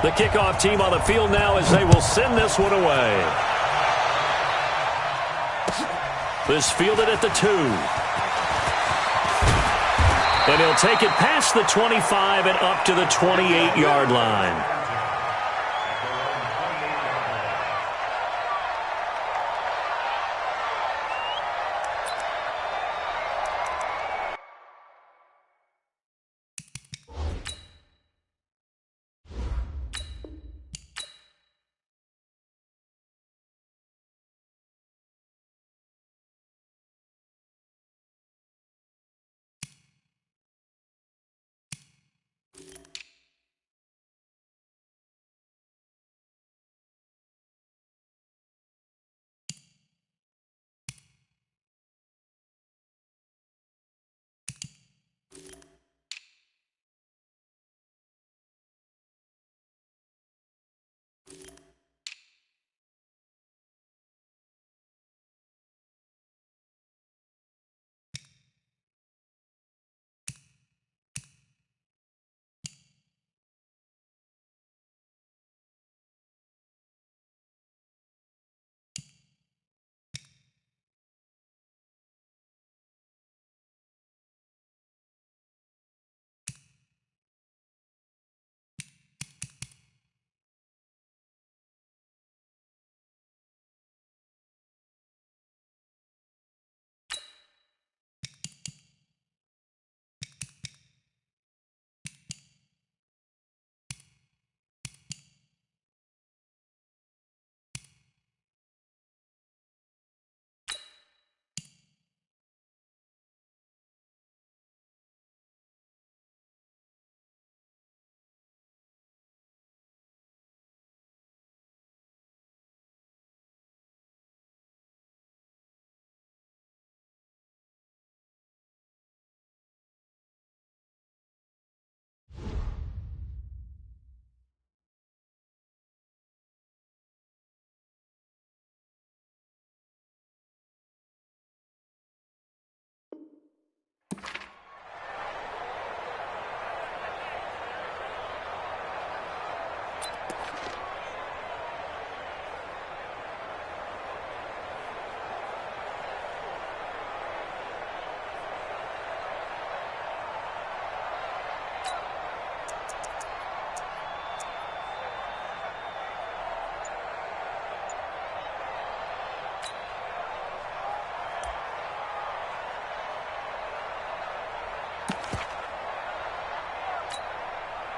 The kickoff team on the field now as they will send this one away. This fielded at the 2. And he'll take it past the 25 and up to the 28-yard line.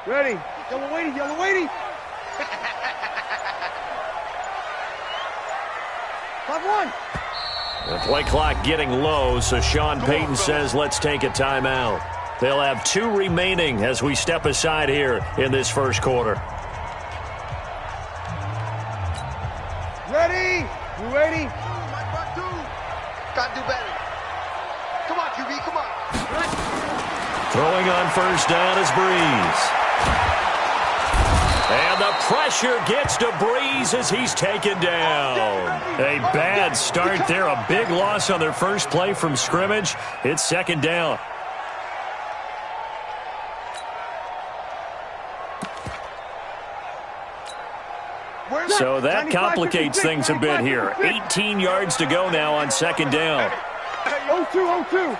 Ready. Yellow weighty, yellow weighty. 5-1. The play clock getting low, so Sean Payton says let's take a timeout. They'll have 2 remaining as we step aside here in this first quarter. Ready. You ready? Gotta do better. Come on, QB, come on. Throwing on first down is Breeze. And the pressure gets to Breeze as he's taken down. A bad start there. A big loss on their first play from scrimmage. It's second down. So that complicates things a bit here. 18 yards to go now on second down. 0-2.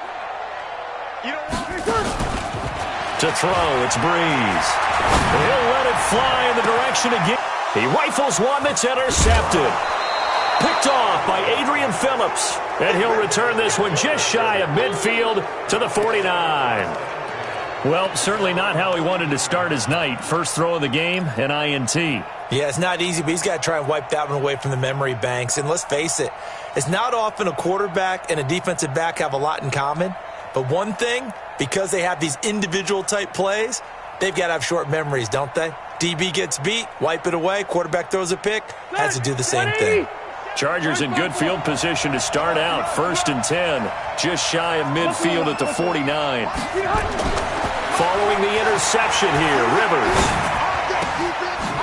To throw, it's Breeze. He'll let it fly in the direction again. He rifles one that's intercepted. Picked off by Adrian Phillips. And he'll return this one just shy of midfield to the 49. Well, certainly not how he wanted to start his night. First throw of the game, an INT. Yeah, it's not easy, but he's got to try and wipe that one away from the memory banks. And let's face it, it's not often a quarterback and a defensive back have a lot in common. But one thing, because they have these individual type plays, they've got to have short memories, don't they? DB gets beat, wipe it away, quarterback throws a pick, has to do the same thing. Chargers in good field position to start out. 1st and 10, just shy of midfield at the 49. Following the interception here, Rivers.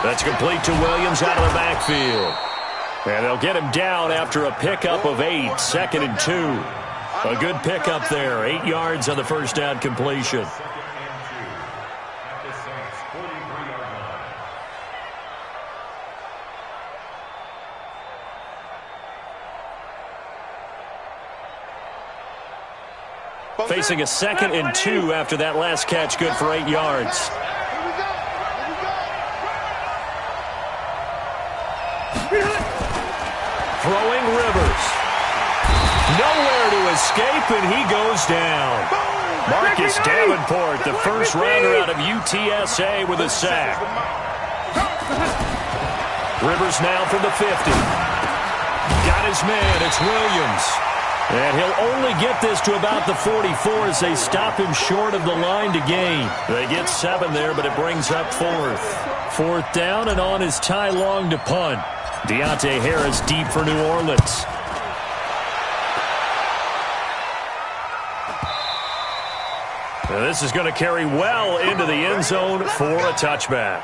That's complete to Williams out of the backfield. And they'll get him down after a pickup of 8, 2nd and 2. A good pickup there, 8 yards on the first down completion. Facing a 2nd and 2 after that last catch, good for 8 yards. Throwing Rivers. Nowhere to escape, and he goes down. Marcus Davenport, the first rounder out of UTSA with a sack. Rivers now from the 50. Got his man, it's Williams. And he'll only get this to about the 44 as they stop him short of the line to gain. They get 7 there, but it brings up 4th. 4th down, and on is Ty Long to punt. Deontay Harris deep for New Orleans. And this is going to carry well into the end zone for a touchback.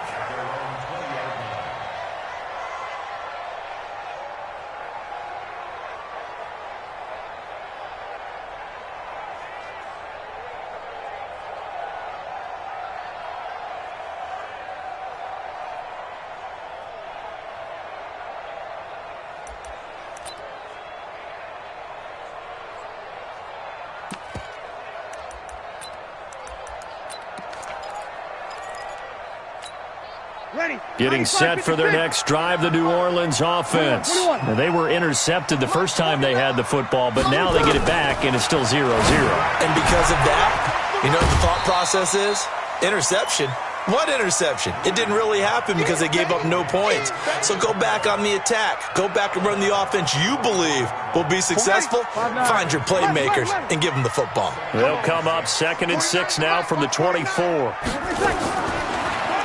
Getting set for their next drive, the New Orleans offense. Now, they were intercepted the first time they had the football, but now they get it back, and it's still 0-0. And because of that, you know what the thought process is? Interception. What interception? It didn't really happen because they gave up no points. So go back on the attack. Go back and run the offense you believe will be successful. Find your playmakers and give them the football. They'll come up 2nd and 6 now from the 24.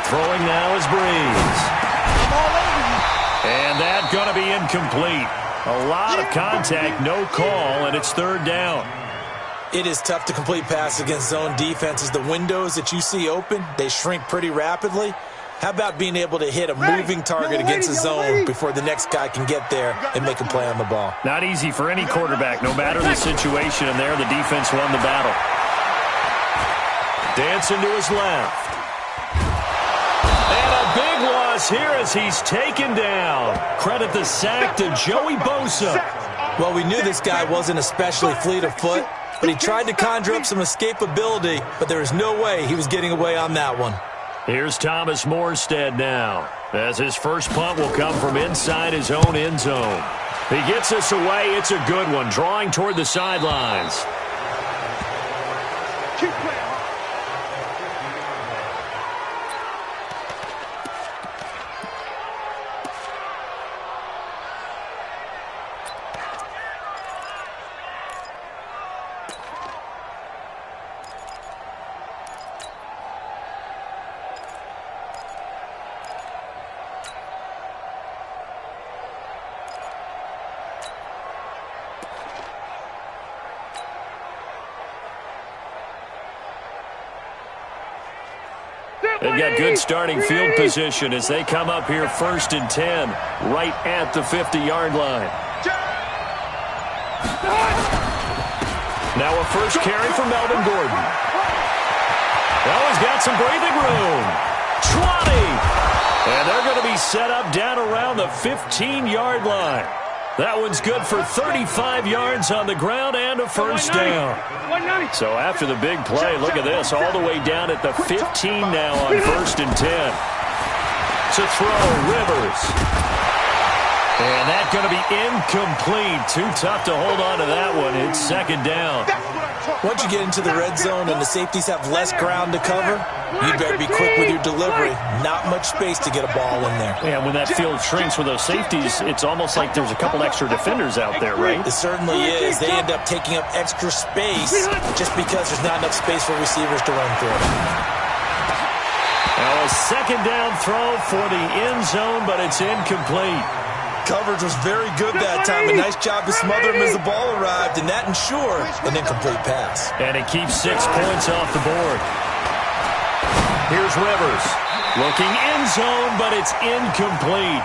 Throwing now is Breeze. And that's going to be incomplete. A lot of contact, no call, and it's 3rd down. It is tough to complete passes against zone defenses. The windows that you see open, they shrink pretty rapidly. How about being able to hit a moving target against a zone before the next guy can get there and make a play on the ball? Not easy for any quarterback, no matter the situation, and there the defense won the battle. Dancing to his left. Big loss here as he's taken down. Credit the sack to Joey Bosa. Well, we knew this guy wasn't especially fleet of foot, but he tried to conjure up some escapability, but there was no way he was getting away on that one. Here's Thomas Morstead now, as his first punt will come from inside his own end zone. He gets us away. It's a good one, drawing toward the sidelines. They've got good starting field position as they come up here 1st and 10, right at the 50-yard line. Now a first carry for Melvin Gordon. Well, he's got some breathing room. 20! And they're going to be set up down around the 15-yard line. That one's good for 35 yards on the ground and a first down. So after the big play, look at this, all the way down at the 15 now on 1st and 10. To throw, Rivers. And that's going to be incomplete. Too tough to hold on to that one. It's 2nd down. Once you get into the red zone and the safeties have less ground to cover, you better be quick with your delivery. Not much space to get a ball in there. Yeah, when that field shrinks with those safeties, it's almost like there's a couple extra defenders out there, right? It certainly is. They end up taking up extra space just because there's not enough space for receivers to run through. Now a 2nd down throw for the end zone, but it's incomplete. Coverage was very good that time. A nice job to smother him as the ball arrived, and that ensured an incomplete pass. And it keeps 6 points off the board. Here's Rivers. Looking end zone, but it's incomplete.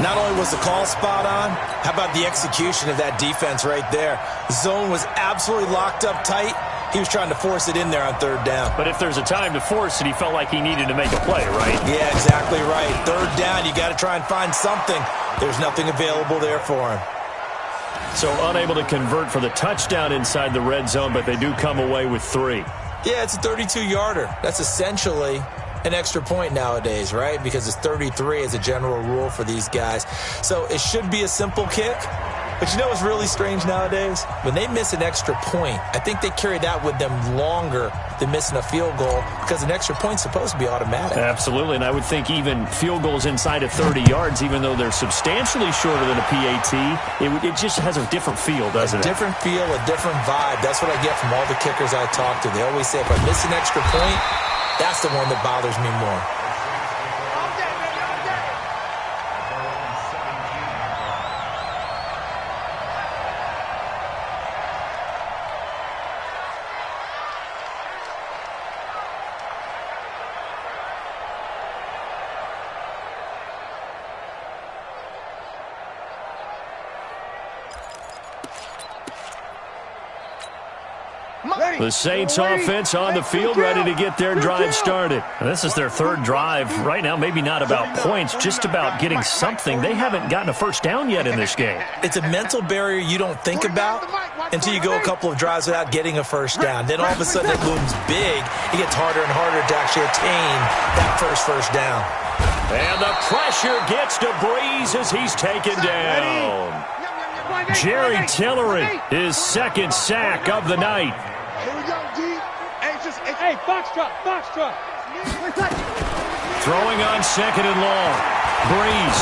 Not only was the call spot on, how about the execution of that defense right there? The zone was absolutely locked up tight. He was trying to force it in there on 3rd down. But if there's a time to force it, he felt like he needed to make a play, right? Yeah, exactly right. 3rd down, you got to try and find something. There's nothing available there for him. So unable to convert for the touchdown inside the red zone, but they do come away with 3. Yeah, it's a 32-yarder. That's essentially an extra point nowadays, right? Because it's 33 as a general rule for these guys. So it should be a simple kick. But you know what's really strange nowadays? When they miss an extra point, I think they carry that with them longer than missing a field goal because an extra point's supposed to be automatic. Absolutely, and I would think even field goals inside of 30 yards, even though they're substantially shorter than a PAT, it just has a different feel, doesn't it? A different feel, a different vibe. That's what I get from all the kickers I talk to. They always say if I miss an extra point, that's the one that bothers me more. The Saints offense on the field, ready to get their drive started. And this is their 3rd drive. Right now, maybe not about points, just about getting something. They haven't gotten a first down yet in this game. It's a mental barrier you don't think about until you go a couple of drives without getting a first down. Then all of a sudden it looms big. It gets harder and harder to actually attain that first down. And the pressure gets to Breeze as he's taken down. Jerry Tillery, his 2nd sack of the night. Here we go, D. Hey, Foxtrot. Throwing on 2nd and long. Breeze.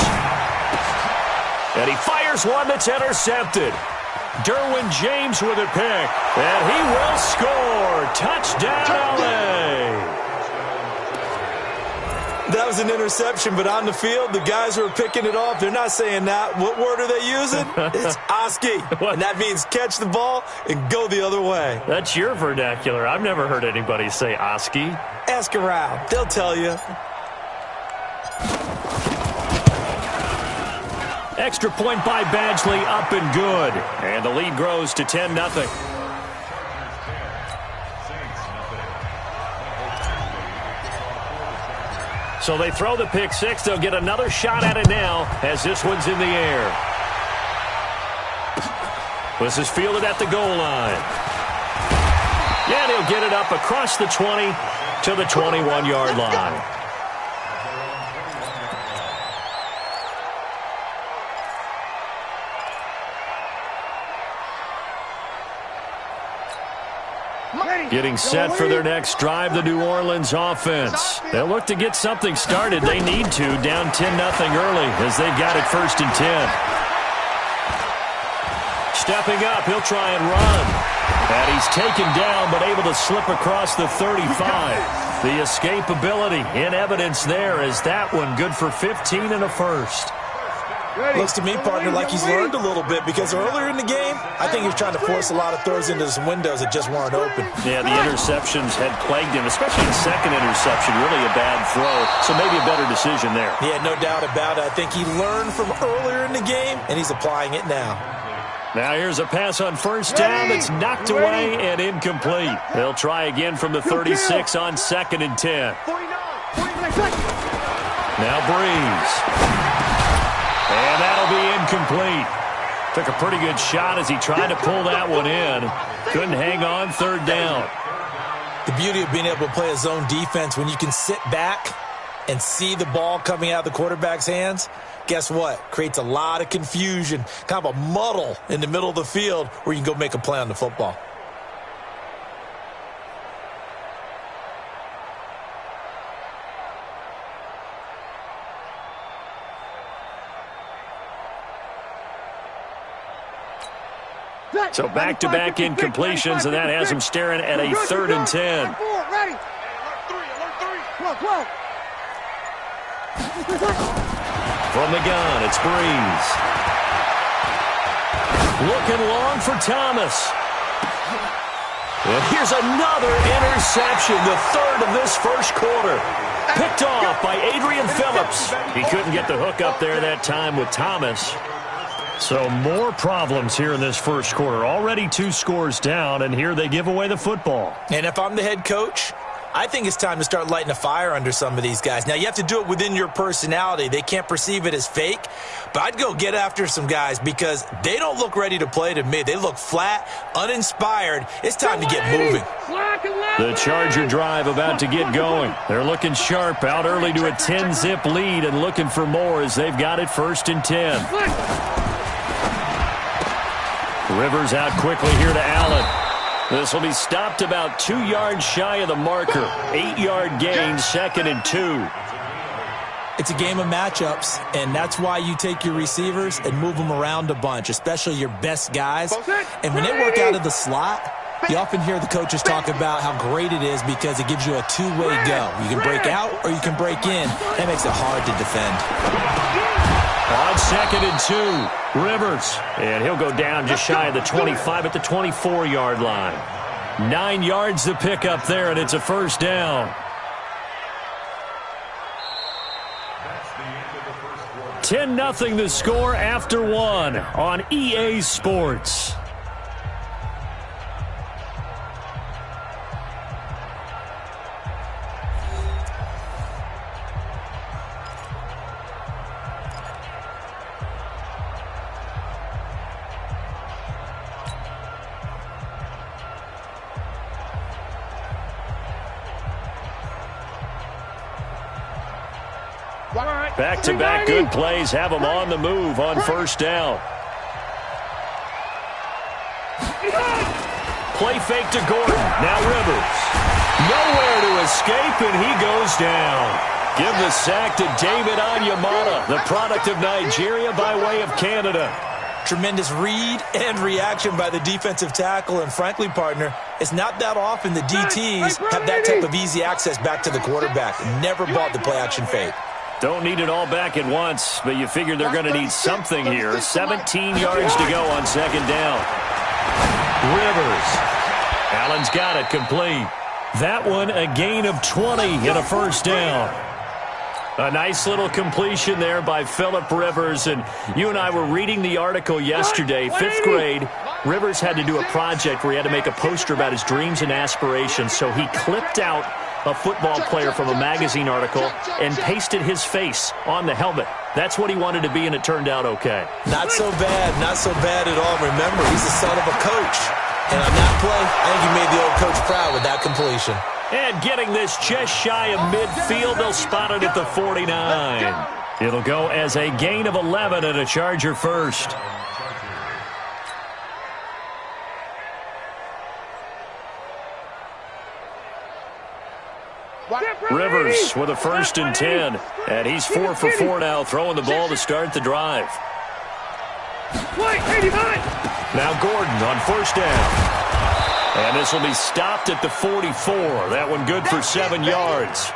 And he fires one that's intercepted. Derwin James with a pick. And he will score. Touchdown, LA. That was an interception, but on the field, the guys who are picking it off, they're not saying that. What word are they using? It's Oski. And that means catch the ball and go the other way. That's your vernacular. I've never heard anybody say Oski. Ask around. They'll tell you. Extra point by Badgley, up and good. And the lead grows to 10-0. So they throw the pick 6. They'll get another shot at it now as this one's in the air. This is fielded at the goal line. Yeah, they'll get it up across the 20 to the 21-yard line. Getting set for their next drive, the New Orleans offense. They'll look to get something started. They need to, down 10-0 early as they've got it 1st and 10. Stepping up, he'll try and run. And he's taken down, but able to slip across the 35. The escapability in evidence there as that one good for 15 and a first. Looks to me, partner, like he's learned a little bit because earlier in the game, I think he was trying to force a lot of throws into some windows that just weren't open. Yeah, the interceptions had plagued him, especially the 2nd interception. Really a bad throw, so maybe a better decision there. Yeah, no doubt about it. I think he learned from earlier in the game, and he's applying it now. Now here's a pass on 1st down that's knocked away and incomplete. They'll try again from the 36 on 2nd and 10. Now Breeze. And that'll be incomplete. Took a pretty good shot as he tried to pull that one in. Couldn't hang on 3rd down. The beauty of being able to play a zone defense when you can sit back and see the ball coming out of the quarterback's hands, guess what? Creates a lot of confusion, kind of a muddle in the middle of the field where you can go make a play on the football. So back-to-back incompletions, and that has him staring at a 3rd and 10. Ready. From the gun, it's Breeze. Looking long for Thomas. And here's another interception, the 3rd of this 1st quarter. Picked off by Adrian Phillips. He couldn't get the hook up there that time with Thomas. So more problems here in this 1st quarter. Already 2 scores down, and here they give away the football. And if I'm the head coach, I think it's time to start lighting a fire under some of these guys. Now, you have to do it within your personality. They can't perceive it as fake, but I'd go get after some guys because they don't look ready to play to me. They look flat, uninspired. It's time to get moving. The Charger drive about to get going. They're looking sharp, out early to a 10-zip lead and looking for more as they've got it 1st and 10. Rivers out quickly here to Allen. This will be stopped about 2 yards shy of the marker. 8-yard gain, 2nd and 2. It's a game of matchups, and that's why you take your receivers and move them around a bunch, especially your best guys. And when they work out of the slot, you often hear the coaches talk about how great it is because it gives you a two-way go. You can break out or you can break in. That makes it hard to defend. On 2nd and 2. Rivers, and he'll go down just shy of the 25 at the 24-yard line. 9 yards to pick up there, and it's a 1st down. 10-0 the score after 1 on EA Sports. Back-to-back good plays have them on the move on 1st down. Play fake to Gordon. Now Rivers. Nowhere to escape, and he goes down. Give the sack to David Onyemata, the product of Nigeria by way of Canada. Tremendous read and reaction by the defensive tackle, and frankly, partner, it's not that often the DTs have that type of easy access back to the quarterback. Never bought the play-action fake. Don't need it all back at once, but you figure they're going to need something here. 17 yards to go on 2nd down. Rivers. Allen's got it complete. That one a gain of 20 and a 1st down. A nice little completion there by Phillip Rivers. And you and I were reading the article yesterday, 5th grade. Rivers had to do a project where he had to make a poster about his dreams and aspirations. So he clipped out a football player from a magazine article and pasted his face on the helmet. That's what he wanted to be, and it turned out okay. Not so bad at all. Remember, he's the son of a coach. And on that play, I think he made the old coach proud with that completion. And getting this just shy of midfield, they'll spot it at the 49. It'll go as a gain of 11 and a Charger 1st. Rivers with a 1st and 10. And he's 4 for 4 now, throwing the ball to start the drive. Now Gordon on 1st down. And this will be stopped at the 44. That one good for 7 yards.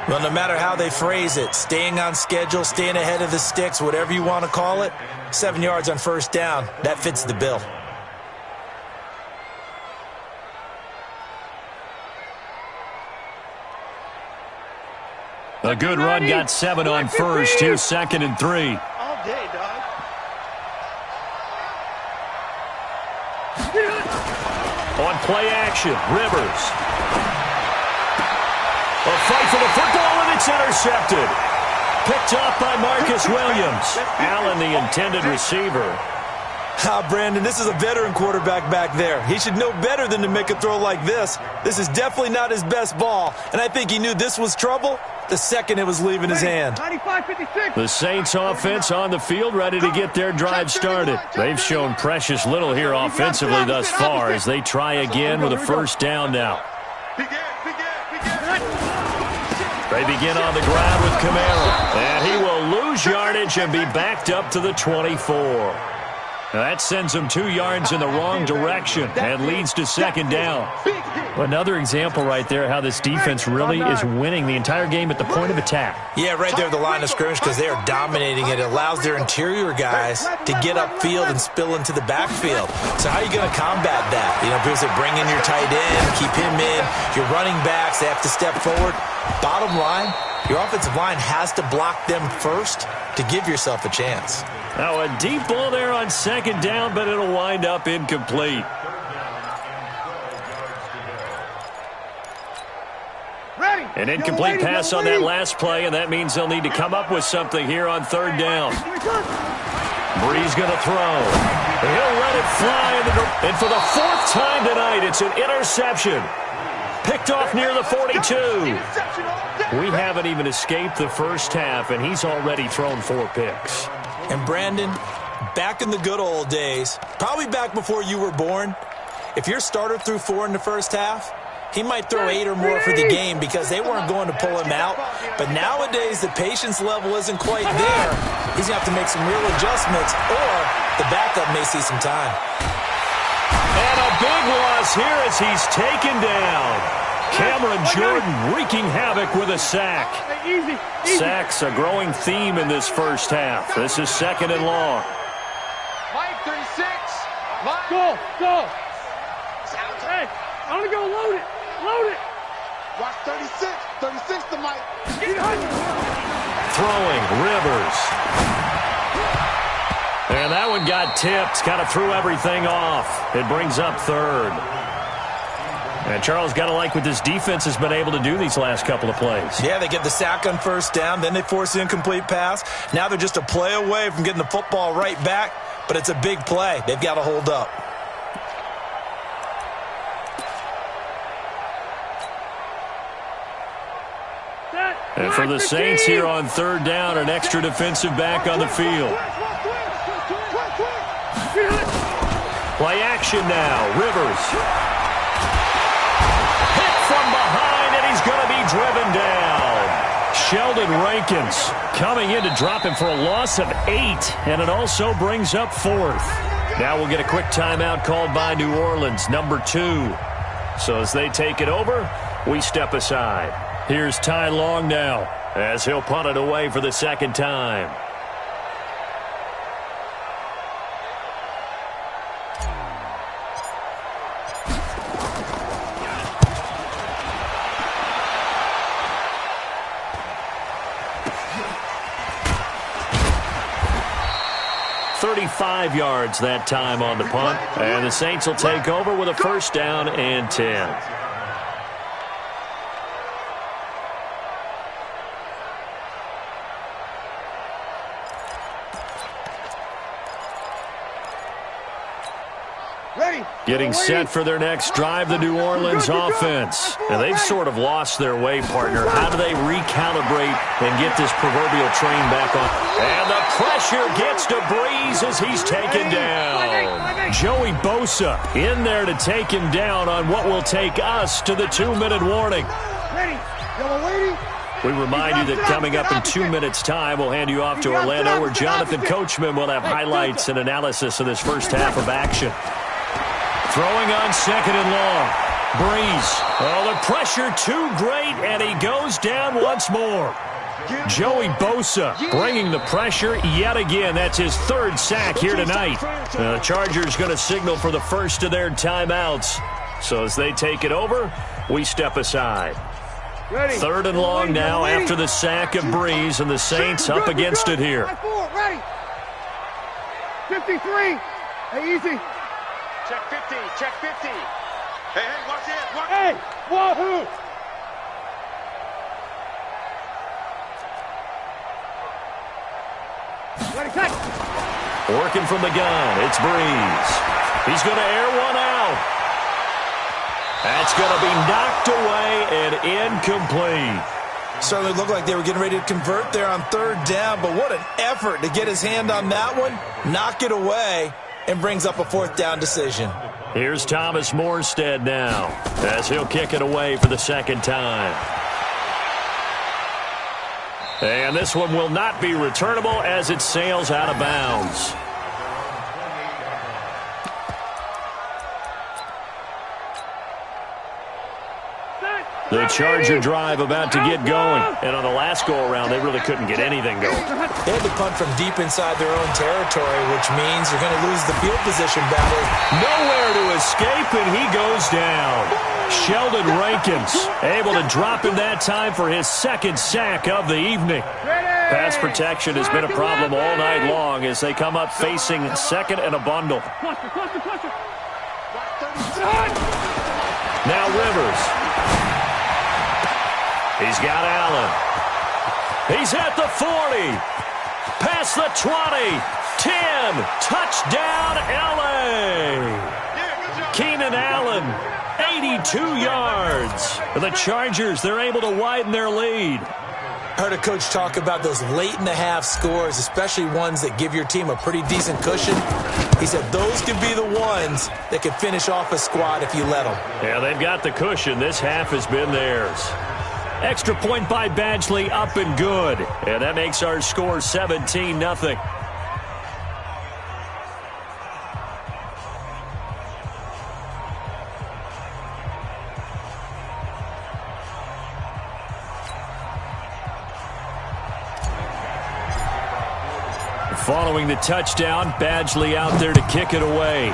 Well, no matter how they phrase it, staying on schedule, staying ahead of the sticks, whatever you want to call it, 7 yards on 1st down, that fits the bill. A good run got 7 on 1st. Here's 2nd and 3. All day, dog. On play action, Rivers. A fight for the football, and it's intercepted. Picked off by Marcus Williams. Allen, the intended receiver. Brandon, this is a veteran quarterback back there. He should know better than to make a throw like this. This is definitely not his best ball, and I think he knew this was trouble the second it was leaving his hand. The Saints offense on the field, ready to get their drive started. They've shown precious little here offensively thus far as they try again with a 1st down now. They begin on the ground with Kamara, and he will lose yardage and be backed up to the 24. That sends them 2 yards in the wrong direction and leads to 2nd down. Another example right there how this defense really is winning the entire game at the point of attack. Yeah, right there at the line of scrimmage because they are dominating it. It allows their interior guys to get upfield and spill into the backfield. So how are you going to combat that? You know, people say bring in your tight end, keep him in. Your running backs, they have to step forward. Bottom line, your offensive line has to block them first to give yourself a chance. Now a deep ball there on 2nd down, but it'll wind up incomplete. An incomplete pass on that last play, and that means they'll need to come up with something here on third down. Brees going to throw. He'll let it fly. And for the fourth time tonight, it's an interception. Picked off near the 42. We haven't even escaped the first half, and he's already thrown 4 picks. And Brandon, back in the good old days, probably back before you were born, if your starter threw 4 in the first half, he might throw 8 or more for the game because they weren't going to pull him out. But nowadays, the patience level isn't quite there. He's going to have to make some real adjustments, or the backup may see some time. And a big loss here as he's taken down. Cameron Jordan wreaking havoc with a sack. Sacks a growing theme in this first half. This is 2nd and long. Mike, 36. Mike. Go. Hey, I'm going to go load it. Load it. Watch 36. 36 to Mike. Throwing, Rivers. And that one got tipped. Kind of threw everything off. It brings up 3rd. And Charles, got to like what this defense has been able to do these last couple of plays. Yeah, they get the sack on first down, then they force the incomplete pass. Now they're just a play away from getting the football right back, but it's a big play. They've got to hold up. And for the Saints here on 3rd down, an extra defensive back on the field. Play action now. Rivers. Hit from behind, and he's going to be driven down. Sheldon Rankins coming in to drop him for a loss of 8, and it also brings up 4th. Now we'll get a quick timeout called by New Orleans, number 2. So as they take it over, we step aside. Here's Ty Long now as he'll punt it away for the 2nd time. .35 yards that time on the punt, and the Saints will take over with a 1st down and 10. Getting set for their next drive, the New Orleans offense. And they've sort of lost their way, partner. How do they recalibrate and get this proverbial train back on? And the pressure gets to Brees as he's taken down. Joey Bosa in there to take him down on what will take us to the 2-minute warning. We remind you that coming up in 2 minutes' time, we'll hand you off to Orlando, where Jonathan Coachman will have highlights and analysis of this first half of action. Throwing on 2nd and long. Brees. Oh, the pressure too great, and he goes down once more. Joey Bosa bringing the pressure yet again. That's his 3rd sack here tonight. The Chargers going to signal for the first of their timeouts. So as they take it over, we step aside. 3rd and long now after the sack of Brees, and the Saints up against it here. 53. Hey, easy. Check 50. Check 50. Hey, watch it. Watch it. Hey, wahoo. Ready, cut. Working from the gun, it's Brees. He's going to air one out. That's going to be knocked away and incomplete. Certainly looked like they were getting ready to convert there on 3rd down, but what an effort to get his hand on that one, knock it away, and brings up a 4th down decision. Here's Thomas Morstead now as he'll kick it away for the 2nd time. And this one will not be returnable as it sails out of bounds. The Charger drive about to get going. And on the last go-around, they really couldn't get anything going. They had to punt from deep inside their own territory, which means you're going to lose the field position battle. Nowhere to escape, and he goes down. Sheldon Rankins able to drop him that time for his 2nd sack of the evening. Pass protection has been a problem all night long as they come up facing 2nd and a bundle. Now Rivers. He's got Allen. He's at the 40. Past the 20. 10. Touchdown, L.A. Keenan Allen, 82 yards. The Chargers, they're able to widen their lead. Heard a coach talk about those late-in-the-half scores, especially ones that give your team a pretty decent cushion. He said those could be the ones that could finish off a squad if you let them. Yeah, they've got the cushion. This half has been theirs. Extra point by Badgley, up and good. And that makes our score 17-0. Following the touchdown, Badgley out there to kick it away.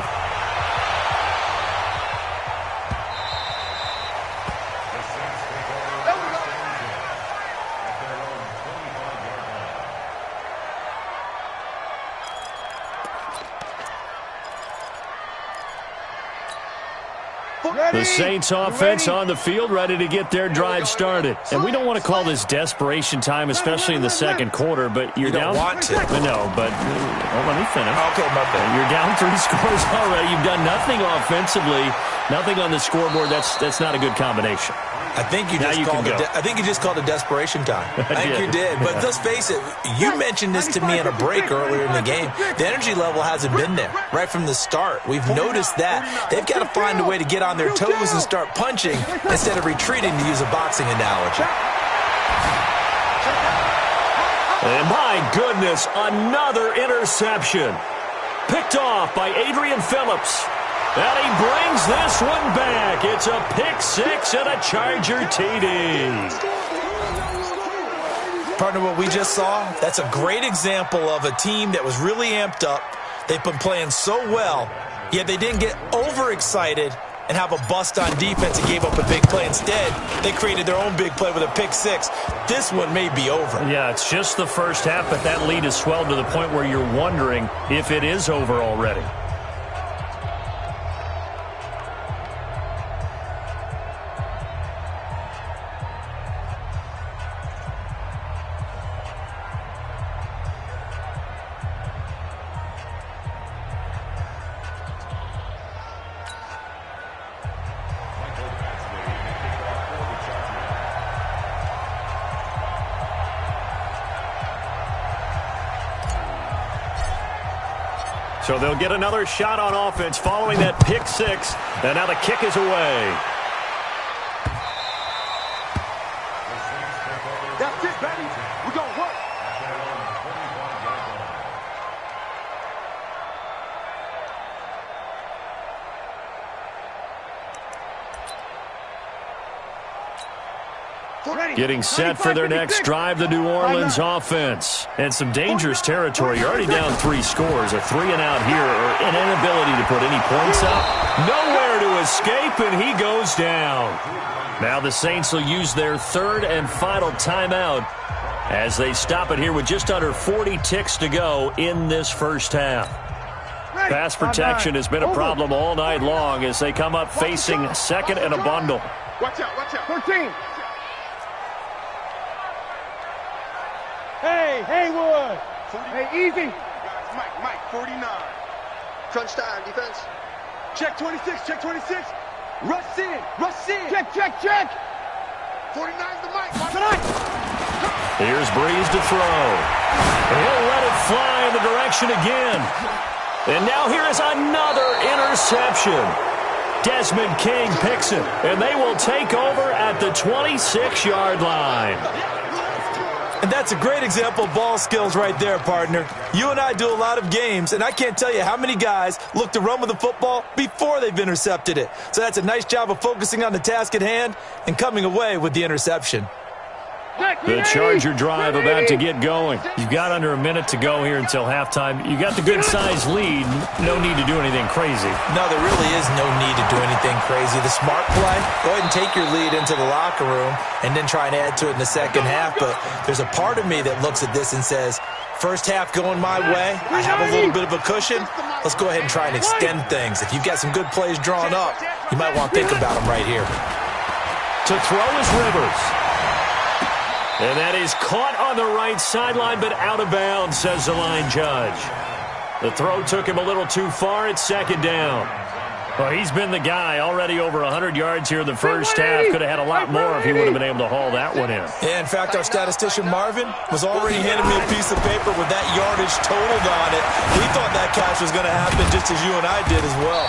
The Saints offense on the field, ready to get their drive started. And we don't want to call this desperation time, especially in the second quarter, but you're down. You don't want to. No, but let me finish. Okay, my bad. You're down 3 scores already. You've done nothing offensively, nothing on the scoreboard. That's not a good combination. I think you just called it desperation time. I think you did. But let's face it, you mentioned this to me in a break earlier in the game. The energy level hasn't been there right from the start. We've noticed that. They've got to find a way to get on their toes and start punching instead of retreating, to use a boxing analogy. And my goodness, another interception. Picked off by Adrian Phillips. And he brings this one back. It's a pick six and a Charger TD. Partner, what we just saw, that's a great example of a team that was really amped up. They've been playing so well, yet they didn't get overexcited and have a bust on defense and gave up a big play. Instead, they created their own big play with a pick six. This one may be over. Yeah, it's just the first half, but that lead has swelled to the point where you're wondering if it is over already. So they'll get another shot on offense following that pick six. And now the kick is away. That's it, baby. We're going to work. Getting set for their next drive, the New Orleans offense. And some dangerous territory. You're already down 3 scores. A 3-and-out here, or an inability to put any points up. Nowhere to escape, and he goes down. Now the Saints will use their third and final timeout as they stop it here with just under 40 ticks to go in this first half. Pass protection has been a problem all night long as they come up facing second and a bundle. Watch out, watch out. 13. Hey, Haywood. Hey, easy. Mike, 49. Crunch time, defense. Check 26, check 26. Rush in. Check. 49's the Mike. Tonight. Here's Breeze to throw. He'll let it fly in the direction again. And now here is another interception. Desmond King picks it, and they will take over at the 26-yard line. And that's a great example of ball skills right there, partner. You and I do a lot of games, and I can't tell you how many guys look to run with the football before they've intercepted it. So that's a nice job of focusing on the task at hand and coming away with the interception. The Charger drive about to get going. You've got under a minute to go here until halftime. You got the good-sized lead. No need to do anything crazy. No, there really is no need to do anything crazy. The smart play, go ahead and take your lead into the locker room and then try and add to it in the second half. But there's a part of me that looks at this and says, first half going my way, I have a little bit of a cushion. Let's go ahead and try and extend things. If you've got some good plays drawn up, you might want to think about them right here. To throw is Rivers. And that is caught on the right sideline, but out of bounds, says the line judge. The throw took him a little too far. It's second down. Well, he's been the guy. Already over 100 yards here in the first half. Could have had a lot more if he would have been able to haul that one in. Yeah, in fact, our statistician Marvin was already handing me a piece of paper with that yardage totaled on it. He thought that catch was going to happen just as you and I did as well.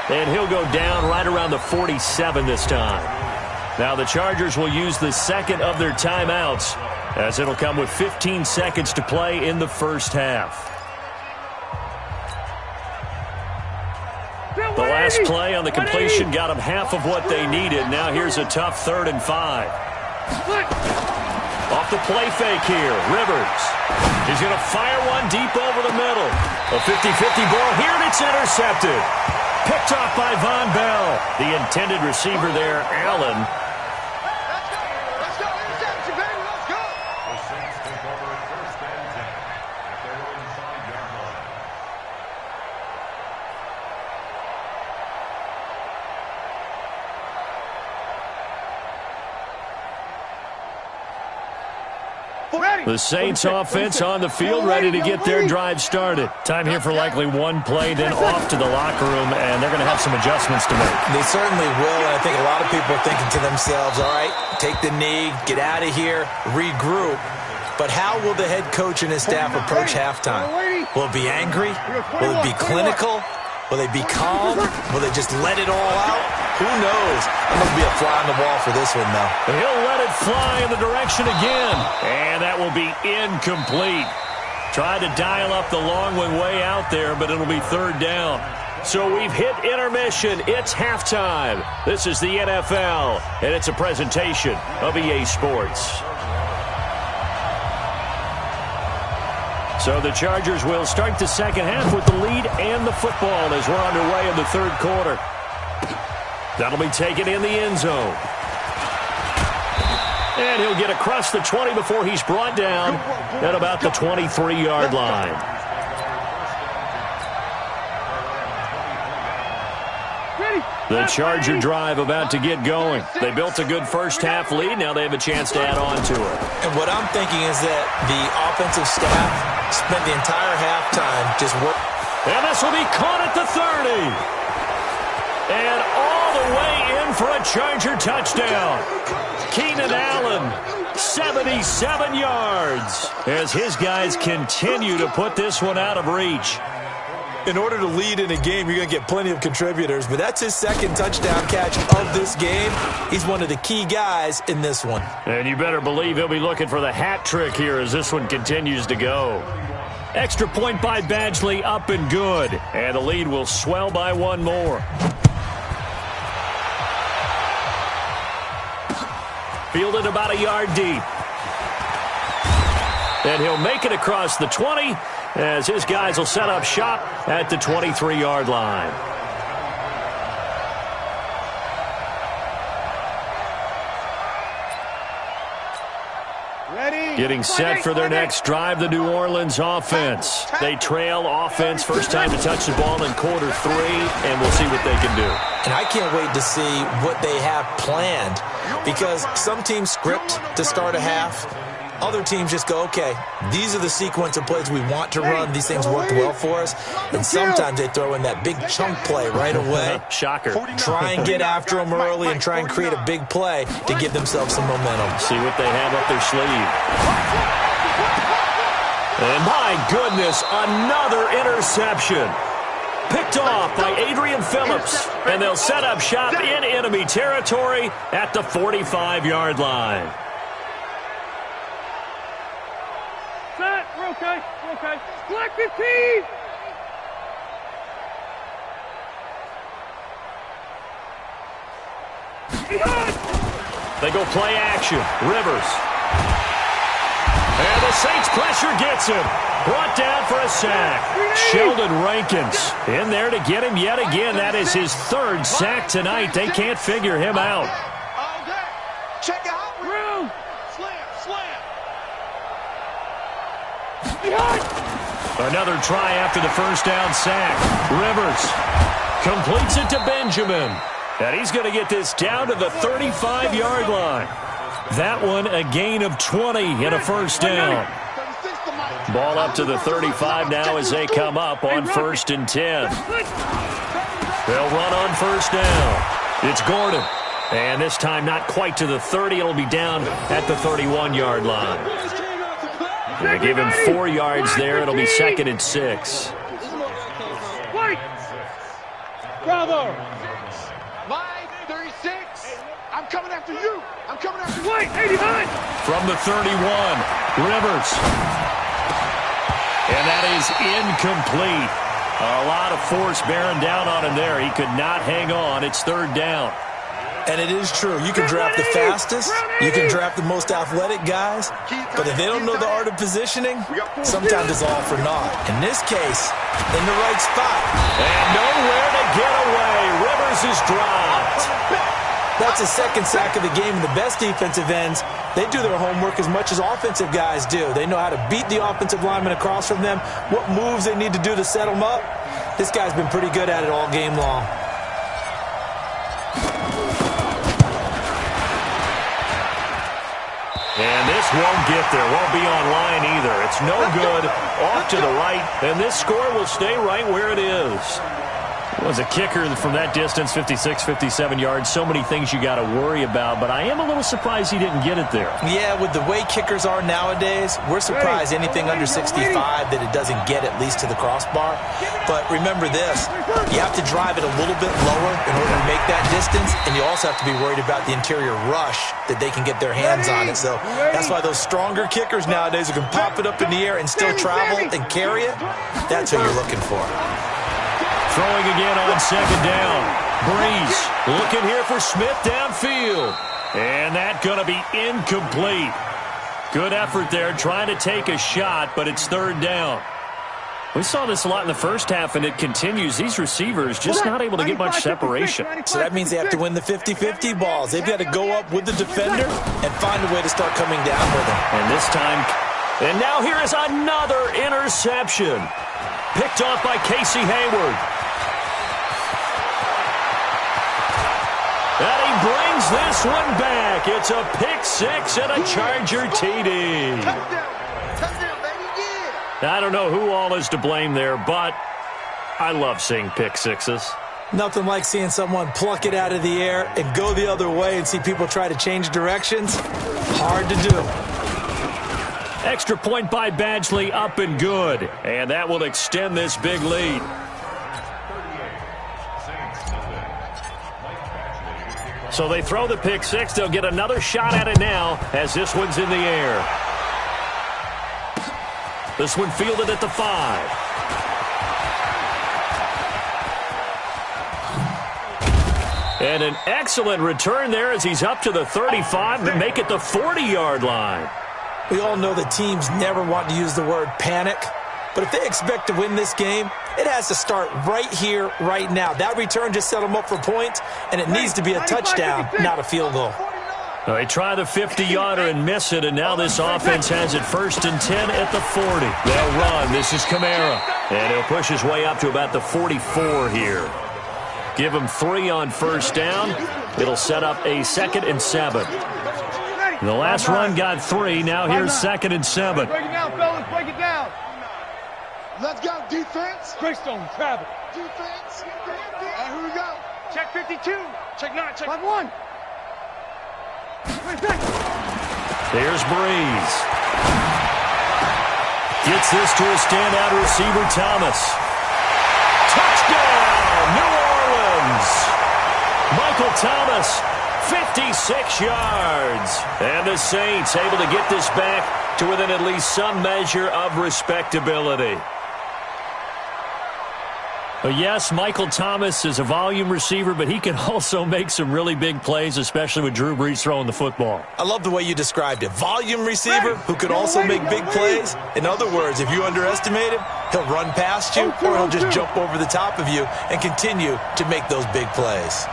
And he'll go down right around the 47 this time. Now the Chargers will use the second of their timeouts, as it'll come with 15 seconds to play in the first half. The last play on the completion got them half of what they needed. Now here's a tough 3rd and 5. Off the play fake here, Rivers. He's going to fire one deep over the middle. A 50-50 ball here, and it's intercepted. Picked off by Von Bell. The intended receiver there, Allen. Let's go. Interception, baby. Let's go. The Saints take over at 1st and 10 at their own 5-yard line. The Saints offense on the field, ready to get their drive started. Time here for likely one play, then off to the locker room, and they're going to have some adjustments to make. They certainly will, and I think a lot of people are thinking to themselves, all right, take the knee, get out of here, regroup. But how will the head coach and his staff approach halftime? Will it be angry? Will it be clinical? Will they be calm? Will they just let it all out? Who knows? I'm going to be a fly on the wall for this one, though. He'll let it fly in the direction again. And that will be incomplete. Tried to dial up the long one way out there, but it'll be 3rd down. So we've hit intermission. It's halftime. This is the NFL, and it's a presentation of EA Sports. So the Chargers will start the second half with the lead and the football as we're underway in the 3rd quarter. That'll be taken in the end zone. And he'll get across the 20 before he's brought down at about the 23-yard line. The Charger drive about to get going. They built a good first half lead. Now they have a chance to add on to it. And what I'm thinking is that the offensive staff spent the entire halftime just working. And this will be caught at the 30. And all the way in for a Charger touchdown. Keenan Allen, 77 yards, as his guys continue to put this one out of reach. In order to lead in a game, you're going to get plenty of contributors, but that's his second touchdown catch of this game. He's one of the key guys in this one. And you better believe he'll be looking for the hat trick here as this one continues to go. Extra point by Badgley, up and good. And the lead will swell by one more. Fielded about a yard deep. And he'll make it across the 20 as his guys will set up shop at the 23-yard line. Getting set for their next drive, the New Orleans offense. They trail offense, first time to touch the ball in quarter 3, and we'll see what they can do. And I can't wait to see what they have planned, because some teams script to start a half. Other teams just go, okay, these are the sequence of plays we want to run. These things worked well for us. And sometimes they throw in that big chunk play right away. Shocker. Try and get after them early and try and create a big play to give themselves some momentum. See what they have up their sleeve. And my goodness, another interception. Picked off by Adrian Phillips. And they'll set up shop in enemy territory at the 45-yard line. We're okay. We're okay. Black 15. They go play action. Rivers. And the Saints pressure gets him. Brought down for a sack. Sheldon Rankins in there to get him yet again. That is his 3rd sack tonight. They can't figure him out. Check out. Room. Another try after the first down sack. Rivers completes it to Benjamin. And he's going to get this down to the 35-yard line. That one a gain of 20 and a first down. Ball up to the 35 now as they come up on 1st and 10. They'll run on first down. It's Gordon. And this time not quite to the 30. It'll be down at the 31-yard line. They give him 4 yards there. It'll be 2nd and 6. Bravo. Line 36. I'm coming after you. I'm coming after you. White, 89. From the 31, Rivers. And that is incomplete. A lot of force bearing down on him there. He could not hang on. It's 3rd down. And it is true. You can draft the fastest. You can draft the most athletic guys. But if they don't know the art of positioning, sometimes it's all for naught. In this case, in the right spot. And nowhere to get away. Rivers is dropped. That's a 2nd sack of the game. And the best defensive ends, they do their homework as much as offensive guys do. They know how to beat the offensive lineman across from them, what moves they need to do to set them up. This guy's been pretty good at it all game long. And this won't get there. Won't be online either. It's no good. Off to the right. And this score will stay right where it is. Was a kicker from that distance, 56, 57 yards. So many things you got to worry about, but I am a little surprised he didn't get it there. Yeah, with the way kickers are nowadays, we're surprised anything under 65 that it doesn't get at least to the crossbar. But remember this, you have to drive it a little bit lower in order to make that distance, and you also have to be worried about the interior rush that they can get their hands on it. So that's why those stronger kickers nowadays who can pop it up in the air and still travel and carry it, that's what you're looking for. Throwing again on 2nd down. Breeze looking here for Smith downfield. And that's going to be incomplete. Good effort there trying to take a shot, but it's 3rd down. We saw this a lot in the first half, and it continues. These receivers just not able to get much separation. So that means they have to win the 50-50 balls. They've got to go up with the defender and find a way to start coming down with him. And this time, and now here is another interception. Picked off by Casey Hayward. And he brings this one back. It's a pick 6 and a Charger TD. Touchdown, baby, yeah. I don't know who all is to blame there, but I love seeing pick 6s. Nothing like seeing someone pluck it out of the air and go the other way and see people try to change directions. Hard to do. Extra point by Badgley, up and good. And that will extend this big lead. So they throw the pick 6. They'll get another shot at it now as this one's in the air. This one fielded at the 5. And an excellent return there as he's up to the 35 to make it the 40-yard line. We all know that teams never want to use the word panic. But if they expect to win this game, it has to start right here, right now. That return just set them up for points, and it needs to be a touchdown, not a field goal. Well, they try the 50-yarder and miss it, and now this offense has it 1st and 10 at the 40. They'll run. This is Kamara. And he'll push his way up to about the 44 here. Give him 3 on 1st down. It'll set up a 2nd and 7. The last run got 3. Now here's 2nd and 7. Break it down, fellas. Break it down. Let's go, defense. Greystone, travel. Defense. And here we go. Check 52. Check 9. Check 5-1. There's Breeze. Gets this to a standout receiver, Thomas. Touchdown, New Orleans. Michael Thomas, 56 yards. And the Saints able to get this back to within at least some measure of respectability. Yes, Michael Thomas is a volume receiver, but he can also make some really big plays, especially with Drew Brees throwing the football. I love the way you described it. Volume receiver who could also make big plays. In other words, if you underestimate him, he'll run past you or he'll just jump over the top of you and continue to make those big plays.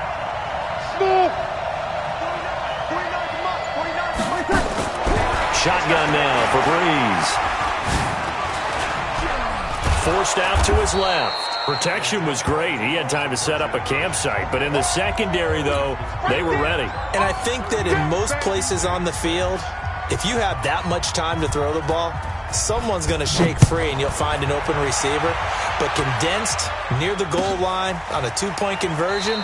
Shotgun now for Brees. Forced out to his left. Protection was great. He had time to set up a campsite. But in the secondary, though, they were ready. And I think that in most places on the field, if you have that much time to throw the ball, someone's going to shake free and you'll find an open receiver. But condensed near the goal line on a two-point conversion,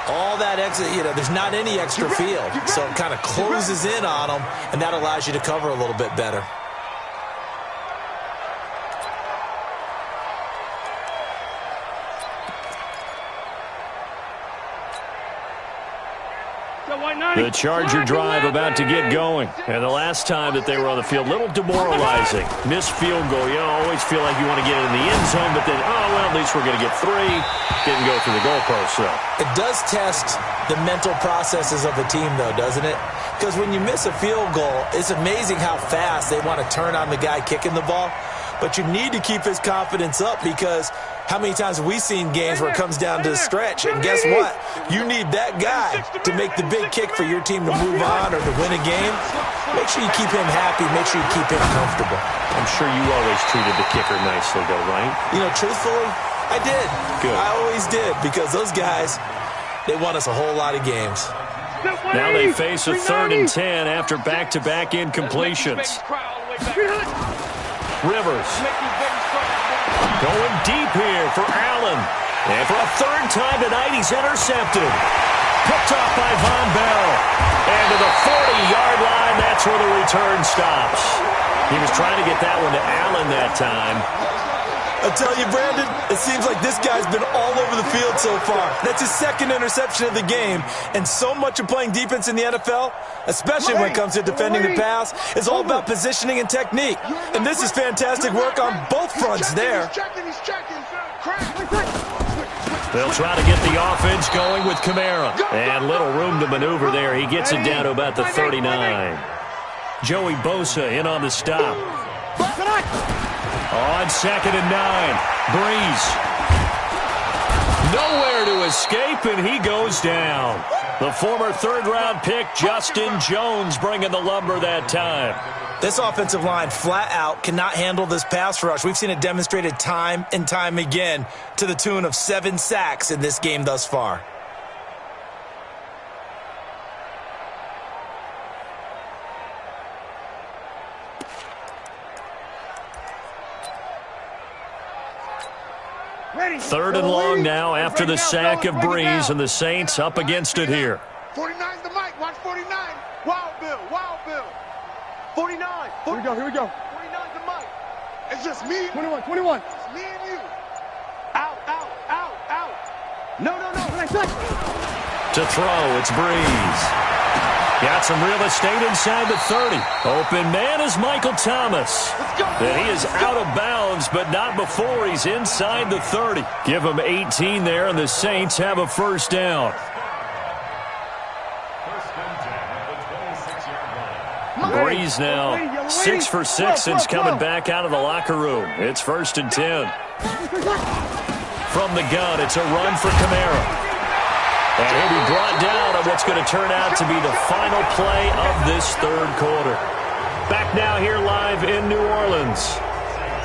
all that extra, there's not any extra field. So it kind of closes in on them, and that allows you to cover a little bit better. The Charger drive about to get going. And the last time that they were on the field, a little demoralizing. Missed field goal. You always feel like you want to get it in the end zone, but then, at least we're going to get 3. Didn't go through the goalpost, though. It does test the mental processes of a team, though, doesn't it? Because when you miss a field goal, it's amazing how fast they want to turn on the guy kicking the ball. But you need to keep his confidence up, because how many times have we seen games where it comes down to the stretch? And guess what? You need that guy to make the big kick for your team to move on or to win a game. Make sure you keep him happy. Make sure you keep him comfortable. I'm sure you always treated the kicker nicely, though, right? Truthfully, I did. Good. I always did, because those guys, they won us a whole lot of games. Now they face a 3rd and 10 after back-to-back incompletions. Rivers going deep here for Allen. And for a 3rd time tonight, he's intercepted. Picked off by Von Bell. And to the 40-yard line, that's where the return stops. He was trying to get that one to Allen that time. I'll tell you, Brandon, it seems like this guy's been all over the field so far. That's his 2nd interception of the game. And so much of playing defense in the NFL, especially when it comes to defending the pass, is all about positioning and technique. And this is fantastic work on both fronts there. They'll try to get the offense going with Kamara. And little room to maneuver there. He gets it down to about the 39. Joey Bosa in on the stop. On 2nd and 9, Breeze. Nowhere to escape, and he goes down. The former 3rd-round pick, Justin Jones, bringing the lumber that time. This offensive line, flat out, cannot handle this pass rush. We've seen it demonstrated time and time again to the tune of 7 sacks in this game thus far. Third and long now after the sack of Breeze, and the Saints up against it here. 49's the mic. Watch 49. Wild Bill. 49. Here we go. 49's the mic. It's just me. 21. It's me and you. Out. No. To throw, it's Breeze. Got some real estate inside the 30. Open man is Michael Thomas. And he is out of bounds, but not before he's inside the 30. Give him 18 there, and the Saints have a 1st down. Breeze now 6 for 6 since coming back out of the locker room. It's 1st and 10. From the gun, it's a run for Kamara. And he'll be brought down on what's going to turn out to be the final play of this 3rd quarter. Back now here live in New Orleans.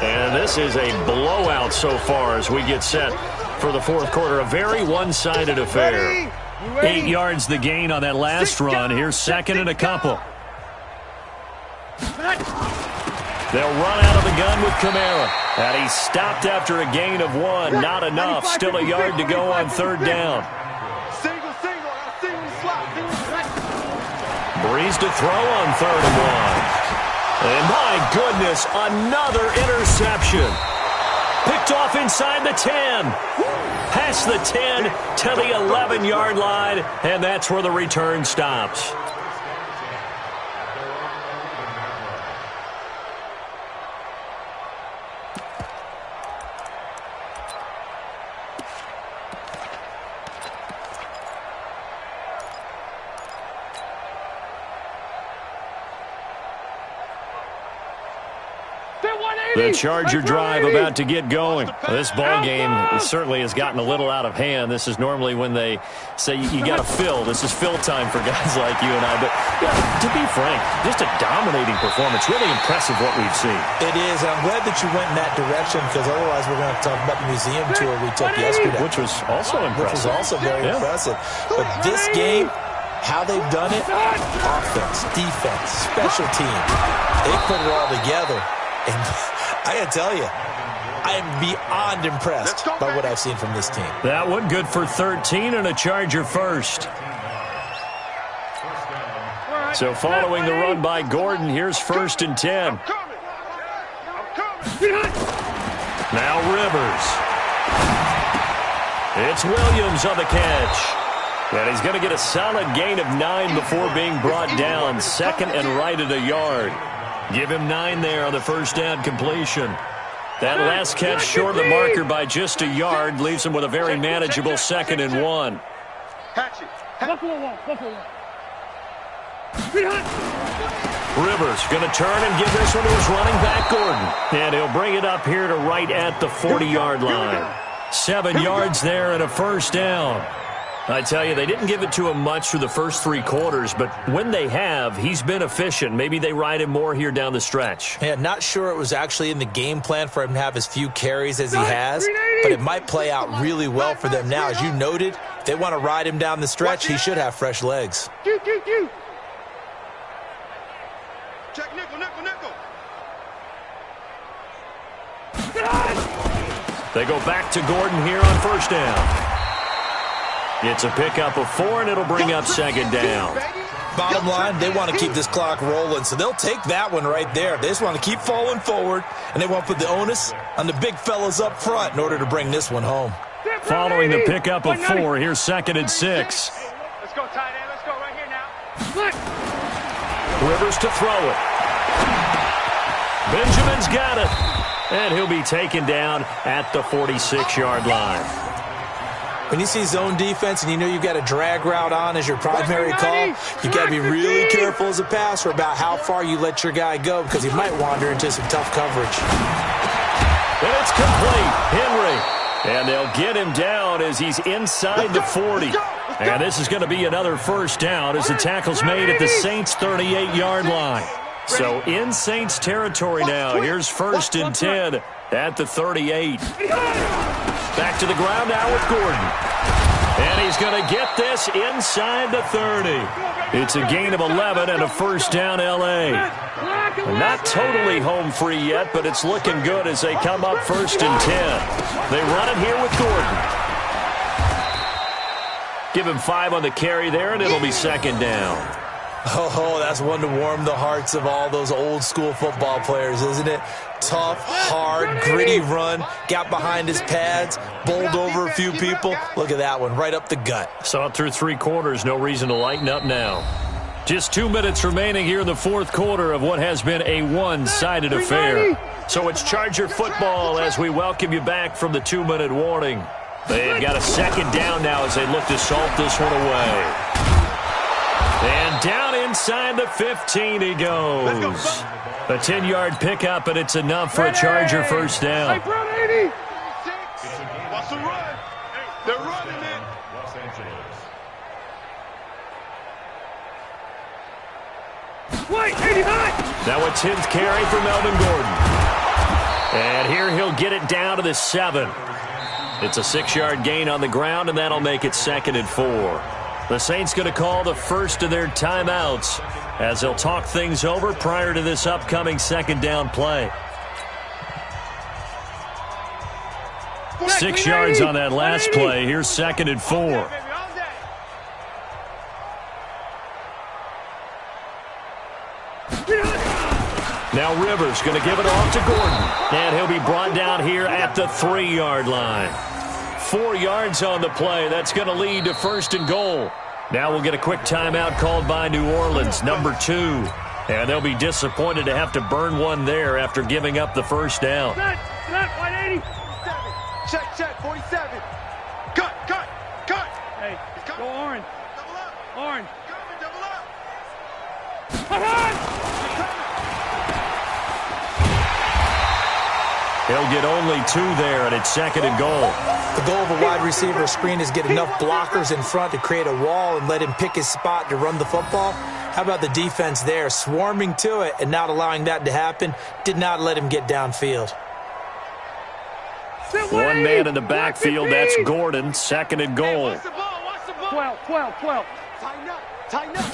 And this is a blowout so far as we get set for the 4th quarter. A very one-sided affair. 8 yards the gain on that last run. Here's 2nd and a couple. They'll run out of the gun with Kamara. And he stopped after a gain of 1. Not enough. Still a yard to go on 3rd down. Breeze to throw on 3rd and 1. And my goodness, another interception. Picked off inside the 10. Past the 10 to the 11-yard line, and that's where the return stops. The Charger drive about to get going. This ball game certainly has gotten a little out of hand. This is normally when they say you got to fill. This is fill time for guys like you and I. But yeah, to be frank, just a dominating performance. Really impressive what we've seen. It is. And I'm glad that you went in that direction because otherwise we're going to talk about the museum tour we took yesterday. Which was also impressive. Which was also very impressive. But this game, how they've done it, offense, defense, special teams, they put it all together. And I got to tell you, I am beyond impressed by what I've seen from this team. That one good for 13 and a Charger first. So following the run by Gordon, here's 1st and 10. Now Rivers. It's Williams on the catch. And he's going to get a solid gain of 9 before being brought down. 2nd and right at a yard. Give him 9 there on the first down completion. That last catch short of the marker by just a yard leaves him with a very manageable 2nd and 1. Rivers going to turn and give this one to his running back, Gordon. And he'll bring it up here to right at the 40-yard line. 7 yards there and a first down. I tell you, they didn't give it to him much through the first 3 quarters, but when they have, he's been efficient. Maybe they ride him more here down the stretch. Yeah, not sure it was actually in the game plan for him to have as few carries as he has, but it might play out really well for them now. As you noted, if they want to ride him down the stretch, he should have fresh legs. Check nickel, nickel, nickel. They go back to Gordon here on first down. It's a pickup of 4, and it'll bring up 2nd down. Bottom line, they want to keep this clock rolling, so they'll take that one right there. They just want to keep falling forward, and they want to put the onus on the big fellas up front in order to bring this one home. Following the pickup of 4, here's 2nd and 6. Let's go, tight end. Let's go right here now. Rivers to throw it. Benjamin's got it. And he'll be taken down at the 46-yard line. When you see zone defense and you know you've got a drag route on as your primary call, you've got to be really careful as a passer about how far you let your guy go because he might wander into some tough coverage. And it's complete. Henry. And they'll get him down as he's inside the 40. And this is going to be another first down as the tackle's made at the Saints' 38-yard line. So in Saints territory now. Here's 1st and 10 at the 38. Back to the ground now with Gordon. And he's going to get this inside the 30. It's a gain of 11 and a first down L.A. Not totally home free yet, but it's looking good as they come up 1st and 10. They run it here with Gordon. Give him 5 on the carry there, and it'll be 2nd down. Oh, that's one to warm the hearts of all those old school football players, isn't it? Tough, hard, gritty run, got behind his pads, bowled over a few people. Look at that one, right up the gut. Saw it through 3 quarters, no reason to lighten up now. Just 2 minutes remaining here in the 4th quarter of what has been a one-sided affair. So it's Charger football as we welcome you back from the 2-minute warning. They've got a 2nd down now as they look to salt this one away. And down inside the 15 he goes. A 10-yard pickup, and it's enough for a Charger first down. What's the run? They're running it. Los Angeles. Now a 10th carry for Melvin Gordon. And here he'll get it down to the 7. It's a 6-yard gain on the ground, and that'll make it 2nd and 4. The Saints going to call the first of their timeouts as they'll talk things over prior to this upcoming 2nd down play. 6 yards on that last play. Here's 2nd and 4. Now Rivers going to give it off to Gordon. And he'll be brought down here at the 3-yard line. 4 yards on the play. That's going to lead to 1st and goal. Now we'll get a quick timeout called by New Orleans, number 2. And they'll be disappointed to have to burn one there after giving up the first down. Set, 180. Check, 47. Cut. Hey, go orange. Double up. Orange. Coming, double up. Come on. He'll get only 2 there, and it's 2nd and goal. The goal of a wide receiver screen is get enough blockers in front to create a wall and let him pick his spot to run the football. How about the defense there, swarming to it and not allowing that to happen? Did not let him get downfield. 1 man in the backfield. That's Gordon. 2nd and goal. 12. Tighten up.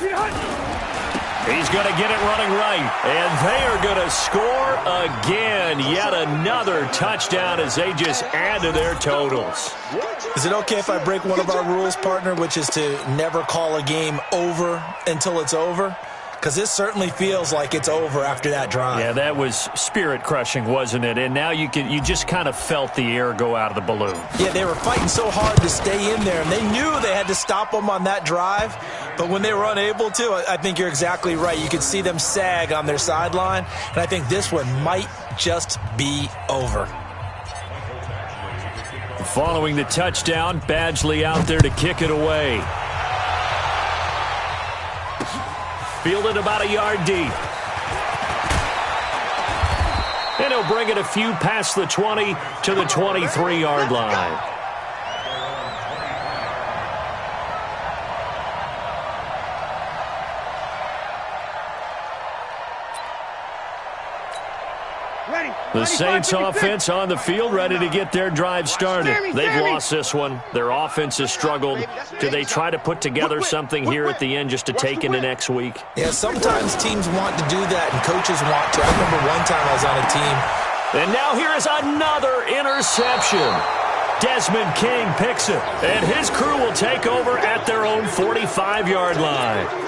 He's going to get it running right. And they are going to score again. Yet another touchdown as they just add to their totals. Is it okay if I break one of our rules, partner, which is to never call a game over until it's over? Because this certainly feels like it's over after that drive. Yeah, that was spirit-crushing, wasn't it? And now you just kind of felt the air go out of the balloon. Yeah, they were fighting so hard to stay in there, and they knew they had to stop them on that drive. But when they were unable to, I think you're exactly right. You could see them sag on their sideline, and I think this one might just be over. Following the touchdown, Badgley out there to kick it away. Fielded about a yard deep. And he'll bring it a few past the 20 to the 23-yard line. The Saints offense on the field, ready to get their drive started. They've lost this one. Their offense has struggled. Do they try to put together something here at the end just to take into next week? Yeah, sometimes teams want to do that and coaches want to. I remember one time I was on a team. And now here is another interception. Desmond King picks it, and his crew will take over at their own 45-yard line.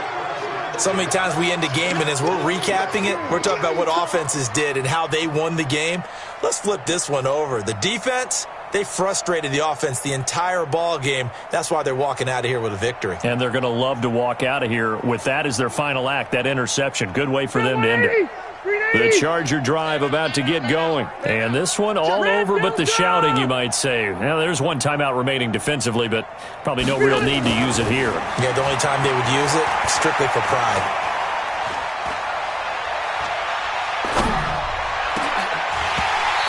So many times we end a game, and as we're recapping it, we're talking about what offenses did and how they won the game. Let's flip this one over. The defense, they frustrated the offense the entire ball game. That's why they're walking out of here with a victory. And they're going to love to walk out of here with that as their final act, that interception. Good way for them to end it. The Charger drive about to get going. And this one all over but the shouting, you might say. Now, there's one timeout remaining defensively, but probably no real need to use it here. Yeah, the only time they would use it, strictly for pride.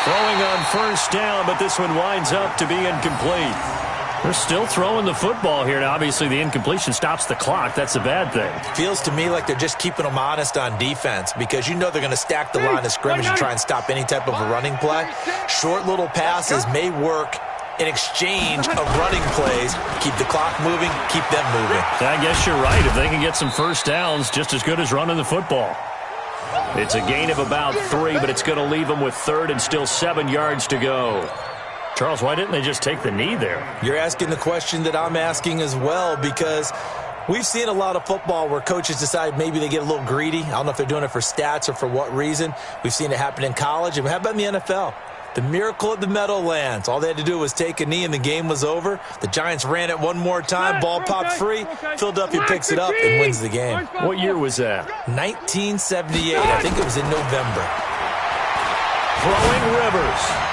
Throwing on first down, but this one winds up to be incomplete. They're still throwing the football here. Now, obviously, the incompletion stops the clock. That's a bad thing. Feels to me like they're just keeping them honest on defense because you know they're going to stack the line of scrimmage and try and stop any type of a running play. Short little passes may work in exchange of running plays. Keep the clock moving, keep them moving. I guess you're right. If they can get some first downs, just as good as running the football. It's a gain of about 3, but it's going to leave them with 3rd and still 7 yards to go. Charles, why didn't they just take the knee there? You're asking the question that I'm asking as well because we've seen a lot of football where coaches decide maybe they get a little greedy. I don't know if they're doing it for stats or for what reason. We've seen it happen in college. And how about in the NFL? The miracle at the Meadowlands. All they had to do was take a knee and the game was over. The Giants ran it one more time. Ball popped free. Philadelphia picks it up and wins the game. What year was that? 1978. I think it was in November. Throwing Rivers.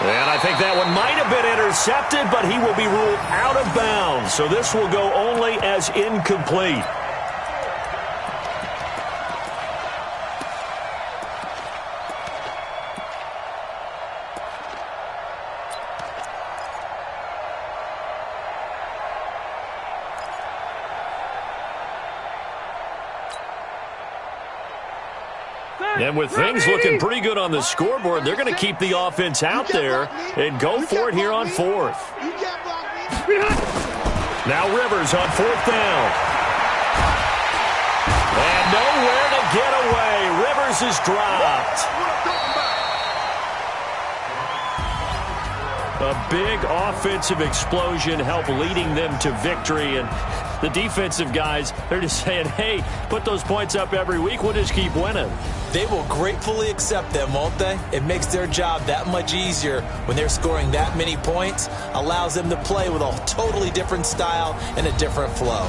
And I think that one might have been intercepted, but he will be ruled out of bounds. So this will go only as incomplete. And with things looking pretty good on the scoreboard, they're going to keep the offense out there and go for it here on 4th. Now Rivers on 4th down. And nowhere to get away. Rivers is dropped. A big offensive explosion helped leading them to victory. And the defensive guys, they're just saying, hey, put those points up every week. We'll just keep winning. They will gratefully accept them, won't they? It makes their job that much easier when they're scoring that many points. Allows them to play with a totally different style and a different flow.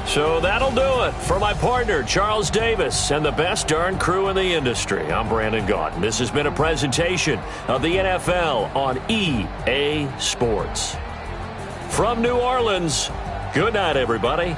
So that'll do it for my partner, Charles Davis, and the best darn crew in the industry. I'm Brandon Gaudin. This has been a presentation of the NFL on EA Sports. From New Orleans, good night, everybody.